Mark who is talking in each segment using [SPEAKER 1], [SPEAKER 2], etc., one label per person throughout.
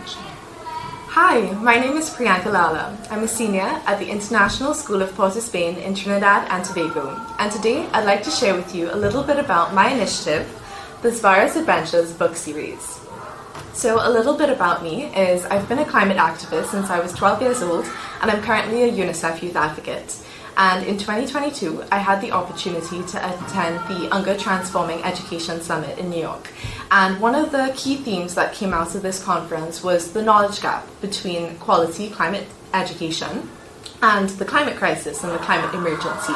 [SPEAKER 1] introduction.
[SPEAKER 2] Hi, my name is Priyanka Lala. I'm a senior at the International School of Port of Spain in Trinidad and Tobago. And today I'd like to share with you a little bit about my initiative, the Svara's Adventures book series. So a little bit about me is I've been a climate activist since I was 12 years old, and I'm currently a UNICEF youth advocate. And in 2022, I had the opportunity to attend the UNGA Transforming Education Summit in New York. And one of the key themes that came out of this conference was the knowledge gap between quality climate education and the climate crisis and the climate emergency.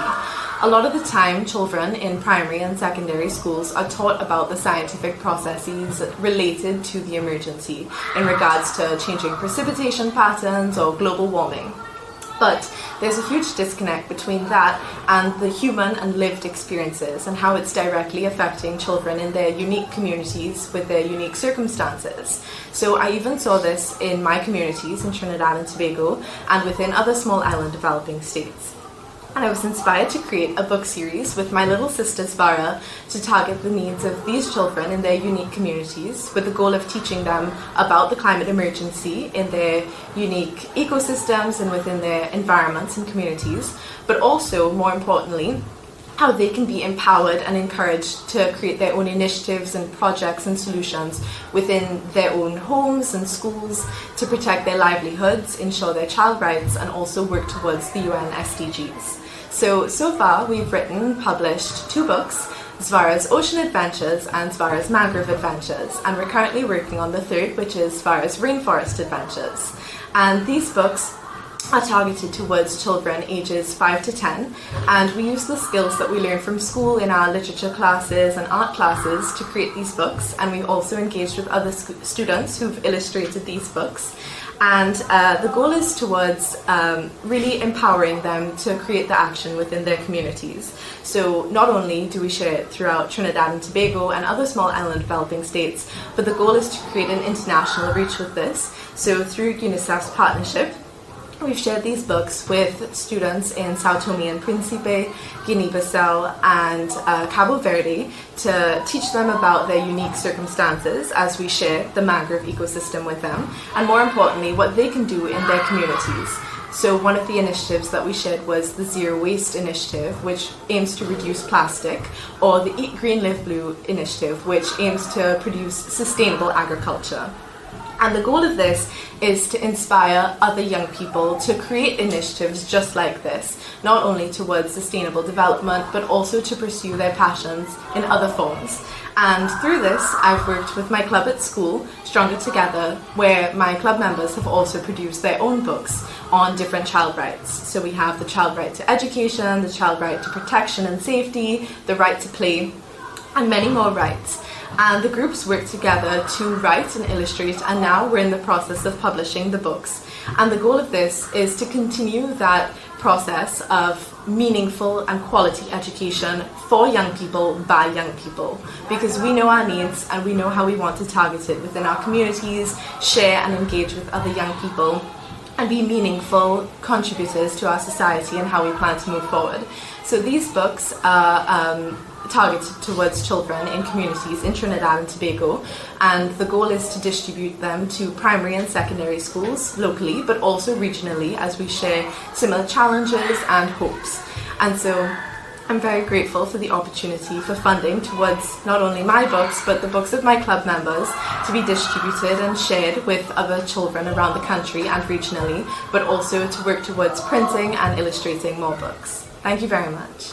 [SPEAKER 2] A lot of the time, children in primary and secondary schools are taught about the scientific processes related to the emergency in regards to changing precipitation patterns or global warming. But there's a huge disconnect between that and the human and lived experiences and how it's directly affecting children in their unique communities with their unique circumstances. So I even saw this in my communities in Trinidad and Tobago and within other small island developing states. And I was inspired to create a book series with my little sister Svara to target the needs of these children in their unique communities with the goal of teaching them about the climate emergency in their unique ecosystems and within their environments and communities, but also, more importantly, how they can be empowered and encouraged to create their own initiatives and projects and solutions within their own homes and schools to protect their livelihoods, ensure their child rights, and also work towards the UN SDGs. So far we've published 2 books, Svara's Ocean Adventures and Svara's Mangrove Adventures, and we're currently working on the 3rd, which is Svara's Rainforest Adventures. And these books are targeted towards children ages 5 to 10, and we use the skills that we learn from school in our literature classes and art classes to create these books, and we also engaged with other students who've illustrated these books. And the goal is towards really empowering them to create the action within their communities. So not only do we share it throughout Trinidad and Tobago and other small island developing states, but the goal is to create an international reach with this. So through UNICEF's partnership, we've shared these books with students in Sao Tome and Principe, Guinea-Bissau and Cabo Verde to teach them about their unique circumstances as we share the mangrove ecosystem with them, and more importantly, what they can do in their communities. So one of the initiatives that we shared was the Zero Waste Initiative, which aims to reduce plastic, or the Eat Green Live Blue Initiative, which aims to produce sustainable agriculture. And the goal of this is to inspire other young people to create initiatives just like this, not only towards sustainable development, but also to pursue their passions in other forms. And through this, I've worked with my club at school, Stronger Together, where my club members have also produced their own books on different child rights. So we have the child right to education, the child right to protection and safety, the right to play, and many more rights. And the groups work together to write and illustrate, and now we're in the process of publishing the books. And the goal of this is to continue that process of meaningful and quality education for young people by young people, because we know our needs and we know how we want to target it within our communities, share and engage with other young people, and be meaningful contributors to our society and how we plan to move forward. So these books are targeted towards children in communities in Trinidad and Tobago, and the goal is to distribute them to primary and secondary schools locally, but also regionally, as we share similar challenges and hopes. And so I'm very grateful for the opportunity for funding towards not only my books, but the books of my club members to be distributed and shared with other children around the country and regionally, but also to work towards printing and illustrating more books. Thank you very much.